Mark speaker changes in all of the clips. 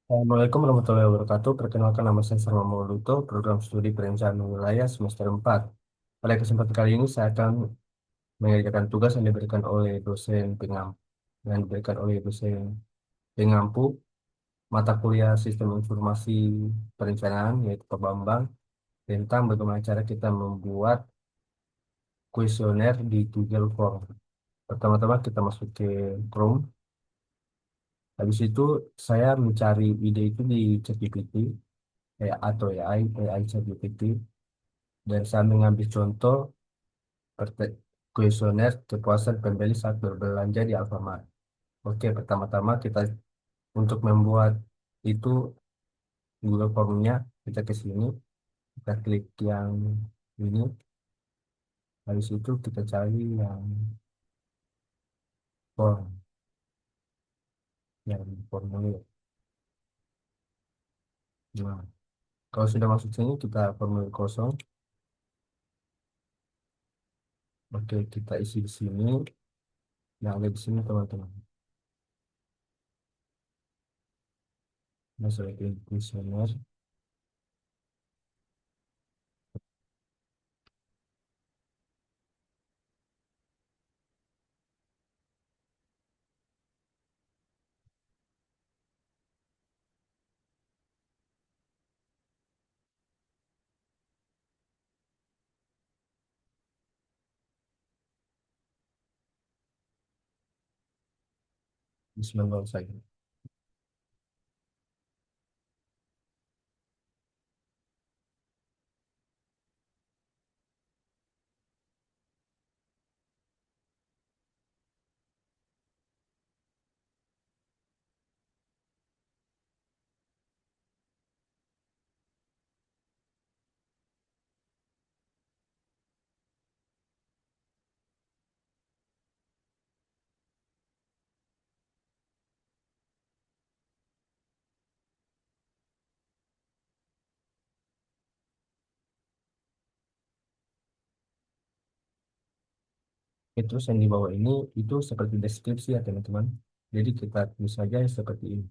Speaker 1: Assalamualaikum warahmatullahi wabarakatuh. Perkenalkan nama saya Sarma Mauluto, program studi perencanaan wilayah semester 4. Pada kesempatan kali ini saya akan mengerjakan tugas yang diberikan oleh dosen pengampu mata kuliah Sistem Informasi Perencanaan yaitu Pak Bambang tentang bagaimana cara kita membuat kuesioner di Google Form. Pertama-tama kita masuk ke Chrome. Habis itu saya mencari ide itu di ChatGPT atau AI ChatGPT. Dan saya mengambil contoh kuesioner kepuasan pembeli saat berbelanja di Alfamart. Oke, pertama-tama kita untuk membuat itu Google Formnya, kita ke sini, kita klik yang ini, habis itu kita cari yang form, yang formulir. Nah, kalau sudah masuk sini, kita formulir kosong. Oke, kita isi di sini, yang ada di sini teman-teman. Masuk ke kuesioner. Bismillah saya. Terus yang di bawah ini itu seperti deskripsi ya teman-teman. Jadi kita tulis saja seperti ini.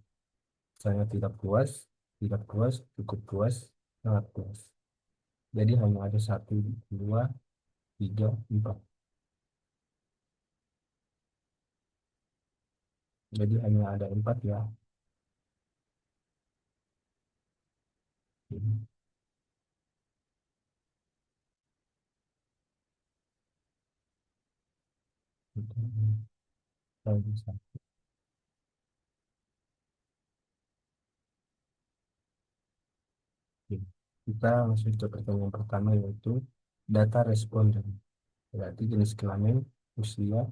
Speaker 1: Saya tidak puas, cukup puas, sangat puas. Jadi hanya ada satu, dua, tiga, empat. Jadi hanya ada empat ya. Ini, ini, saya bisa. Oke. Kita langsung ke pertanyaan pertama yaitu data responden. Berarti jenis kelamin, usia,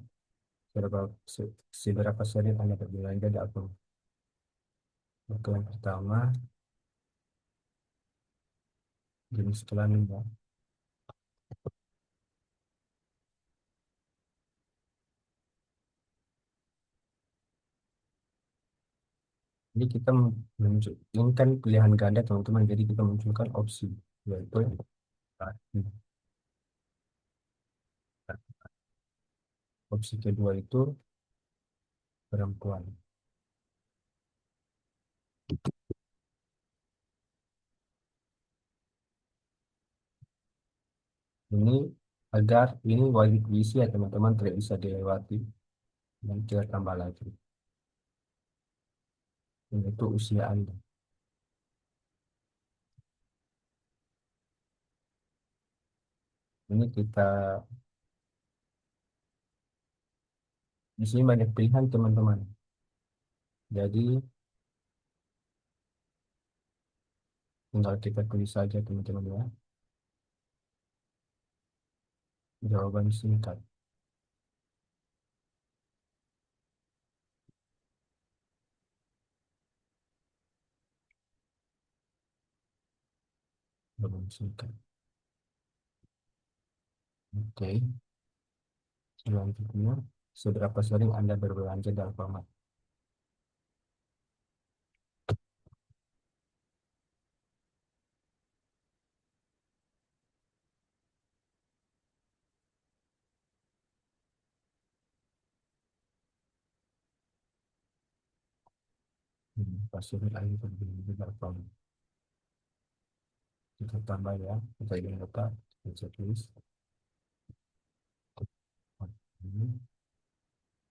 Speaker 1: seberapa sering Anda berbelanja di akun. Untuk yang pertama, jenis kelamin ya. Jadi kita ini kan pilihan ganda teman-teman. Jadi kita munculkan opsi yaitu laki. Opsi kedua itu perempuan. Ini agar ini wajib diisi ya teman-teman, tidak bisa dilewati dan kita tambah lagi. Ini itu usia Anda. Ini kita di sini banyak pilihan teman-teman. Jadi tinggal kita tulis saja teman-teman ya. Jawaban singkat. Jawaban singkat. Oke. Selanjutnya, seberapa sering Anda berbelanja di Alfamart? pasien lain terdiri dari kita tambah ya, kita ingin lupa kita tulis ini,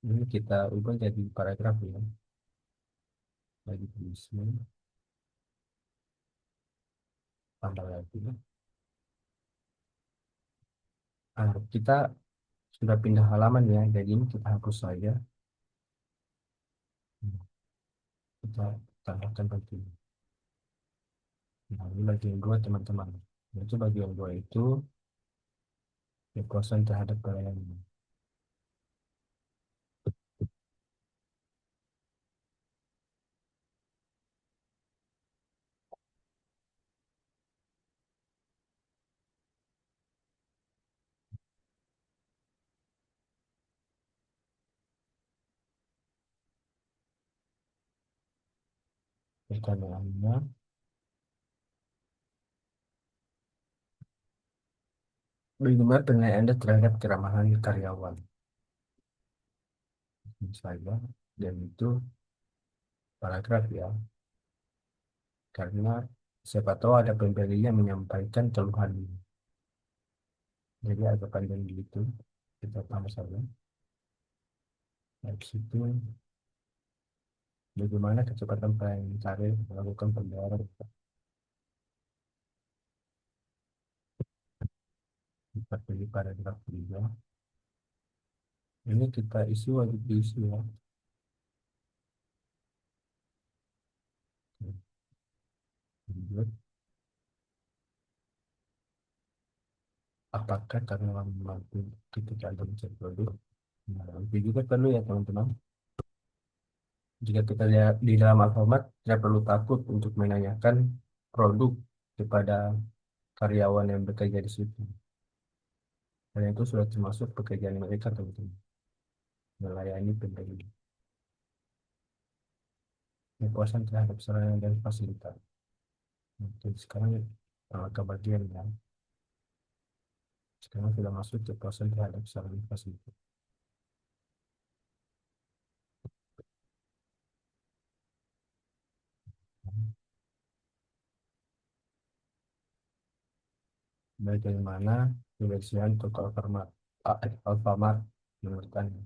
Speaker 1: ini kita ubah jadi paragraf ya, lagi tulisnya tambah lagi. Kita sudah pindah halaman ya, jadi ini kita hapus saja. Kita tambahkan begini. Nah, ini bagian dua teman-teman. Itu bagian dua itu kepuasan terhadap pelayanan. Pertanyaannya, bagaimana penilaian Anda terhadap keramahan karyawan? Misalnya, dan itu paragraf ya, karena siapa tahu ada pembeli yang menyampaikan keluhan. Jadi agak panjang gitu, kita tambah saja. Dari situ, bagaimana kecepatan pelayanan karir melakukan pembayaran seperti paragraf 3. Ini kita isi wajib diisi ya. Lanjut. Apakah karyawan mampu ketika ada mencari produk? Nah, itu juga perlu ya teman-teman. Jika kita lihat di dalam Alfamart, tidak perlu takut untuk menanyakan produk kepada karyawan yang bekerja di situ. Dan itu sudah termasuk pekerjaan mereka teman-teman. Melayani pembeli. Kepuasan terhadap sarana dan fasilitas. Oke, sekarang ke bagian ya. Sekarang sudah masuk kepuasan terhadap sarana dan fasilitas. Bagaimana kebersihan toko Alfamart? Alfamart menurut Anda?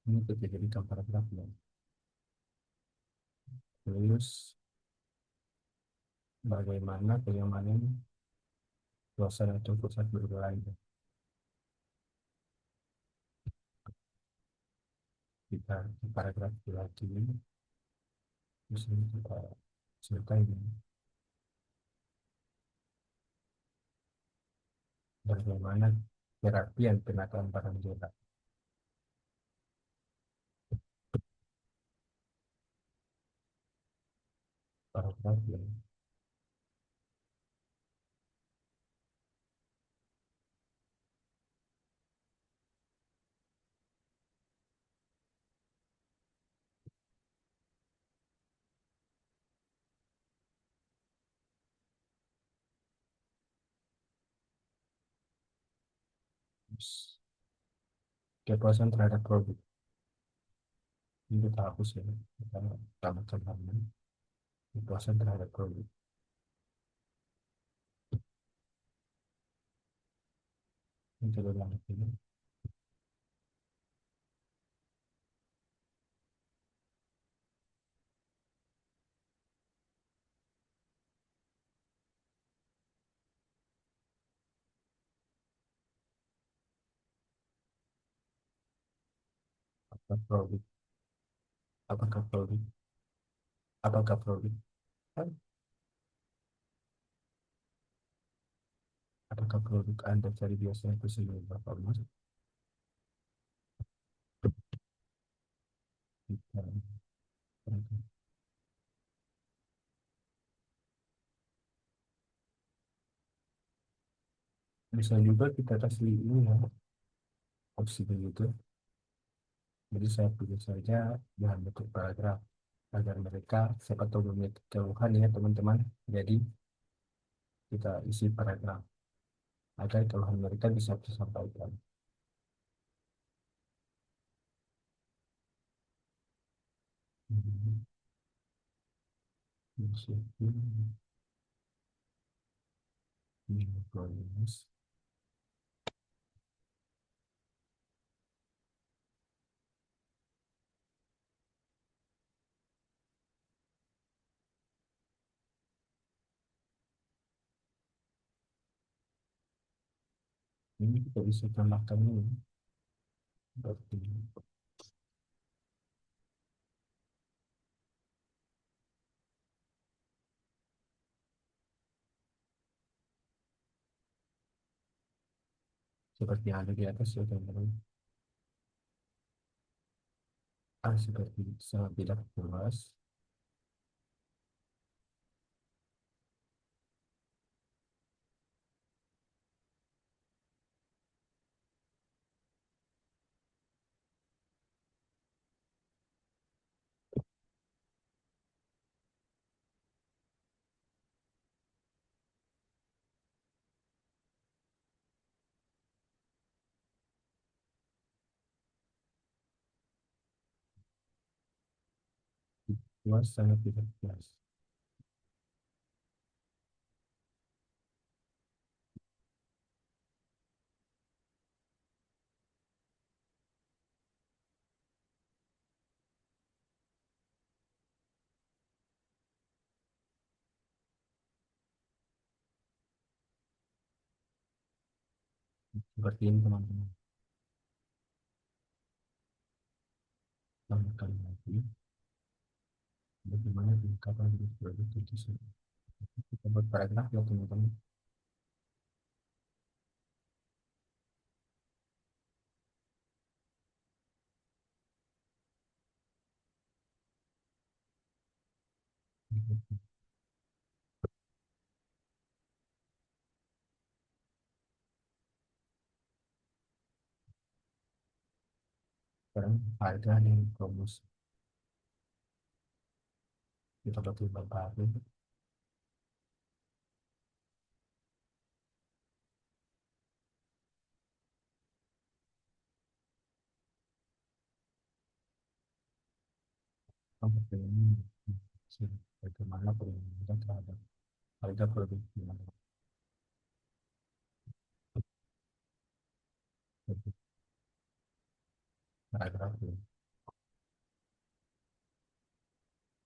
Speaker 1: Ini terjadi di paragraf ya. Terus bagaimana kenyamanan suasana toko saat berbelanja? Kita di paragraf lagi ini, di sini kita ceritain bagaimana kerapian penataan barang jelas. Paragraf yang kepuasan terhadap produk. Ini kita hapus ya. Kita tambahkan halaman kepuasan terhadap produk. Ini coba ulang lagi. Apakah produk? Apakah produk? Apakah produk? Kan, apakah produk Anda cari biasanya itu sendiri berapa mas? Bisa juga kita kasih ini ya, opsi begitu. Jadi saya pilih saja dalam bentuk paragraf agar mereka siapa tahu memiliki keluhan ya teman-teman. Jadi kita isi paragraf agar keluhan mereka bisa disampaikan. Disiplin, mindfulness. Ini kita bisa tambahkan ini seperti seperti yang ada di atas ya teman-teman. A seperti sangat tidak puas, puas sangat tidak puas. Seperti ini teman-teman. Tambahkan lagi bagaimana ungkapan produk itu sendiri. Kita buat paragraf ya teman-teman. Sekarang harga dan promosi kita buat baru seperti ini. Bagaimana perlindungan terhadap harga produk yang paragraf ya.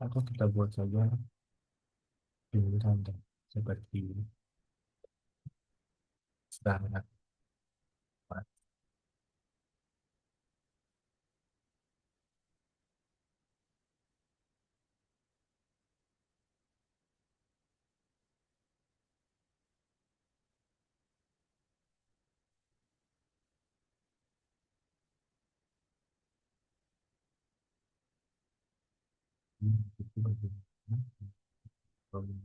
Speaker 1: Atau kita buat saja pilihan seperti standar. Itu bagaimana problem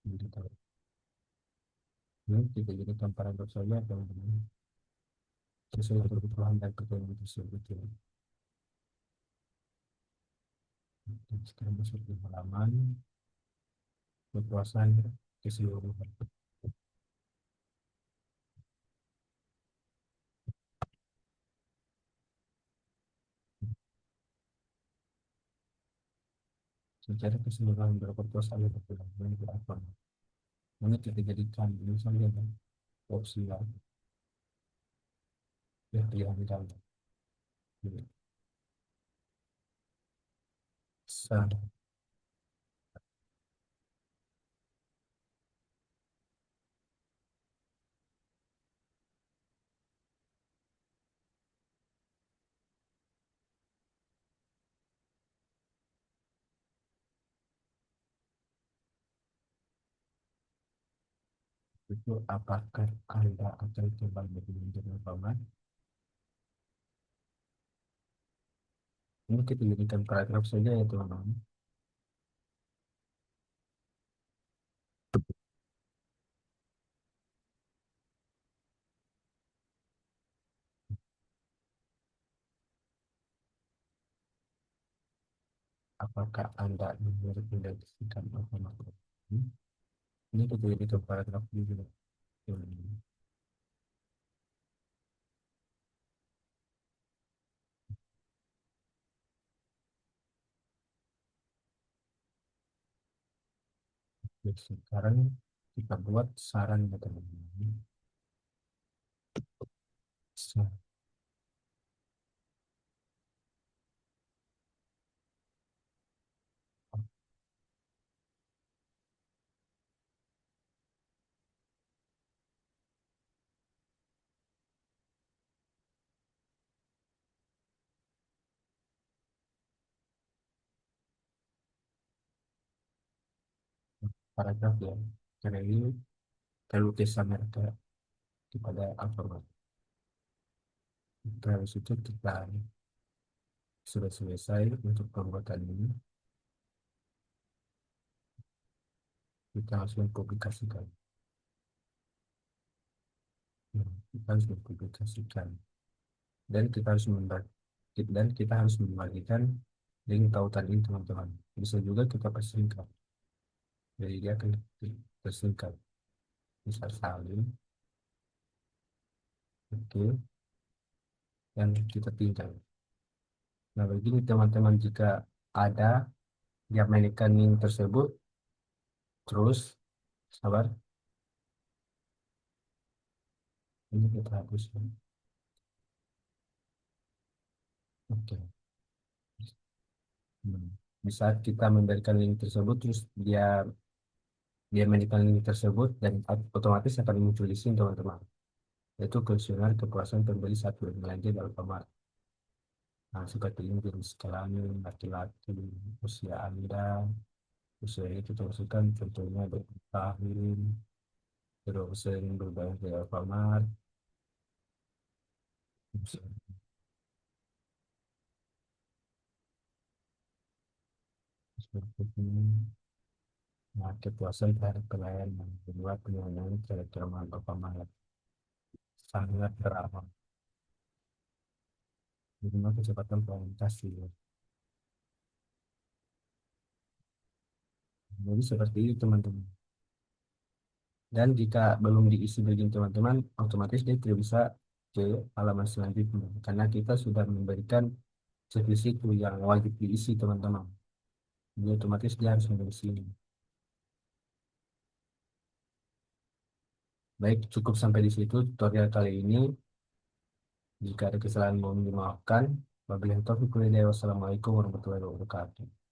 Speaker 1: digital. Ini kita jadikan paragraf saja teman-teman sesuai kebutuhan dan kebutuhan tersebut ya. Dan sekarang masuk di halaman kepuasan keseluruhan. Secara keseluruhan berkepuasan ya teman-teman itu apa? Mana kita jadikan ini saja kan opsi yang pilihan di dalam. Sa- Itu apakah Anda akan coba lebih menjadi paman? Ini kita jadikan paragraf saja ya teman-teman. Apakah Anda merekomendasikan apa? Ini kita jadikan paragraf juga. Hmm. Ya, sekarang kita buat saran ya teman-teman. So, paragraf ya. Karena ini kelukisan mereka kepada Alfamart. Terus itu kita sudah selesai untuk pembuatan ini, kita langsung publikasikan. Nah, kita harus mempublikasikan dan kita harus membagikan link tautan ini teman-teman. Bisa juga kita persingkat, jadi dia akan tersingkat. Bisa salin, oke, dan kita tinggal. Nah, begini teman-teman, jika ada yang mainkan link tersebut, terus sabar, ini kita hapuskan. Oke. Hmm. Di saat kita memberikan link tersebut, terus dia dia mainkan link tersebut dan otomatis akan muncul di sini teman-teman. Yaitu kuesioner kepuasan pembeli saat berbelanja di Alfamart. Nah, seperti ini jenis kelamin, laki-laki, usia Anda, usia itu termasukkan contohnya 20 tahun, terus sering berbelanja di Alfamart, seperti ini. Nah, kepuasan terhadap pelayanan, kedua penyelenggaraan terhadap Alfamart sangat ramah. Minimal kecepatan komunikasi. Jadi seperti itu teman-teman. Dan jika belum diisi bagian teman-teman, otomatis dia tidak bisa ke halaman selanjutnya. Karena kita sudah memberikan checklist itu yang wajib diisi teman-teman. Jadi otomatis dia harus mengisi ini. Baik, cukup sampai di situ tutorial kali ini. Jika ada kesalahan mohon dimaafkan. Wabillahi taufiq wal hidayah. Wassalamualaikum warahmatullahi wabarakatuh.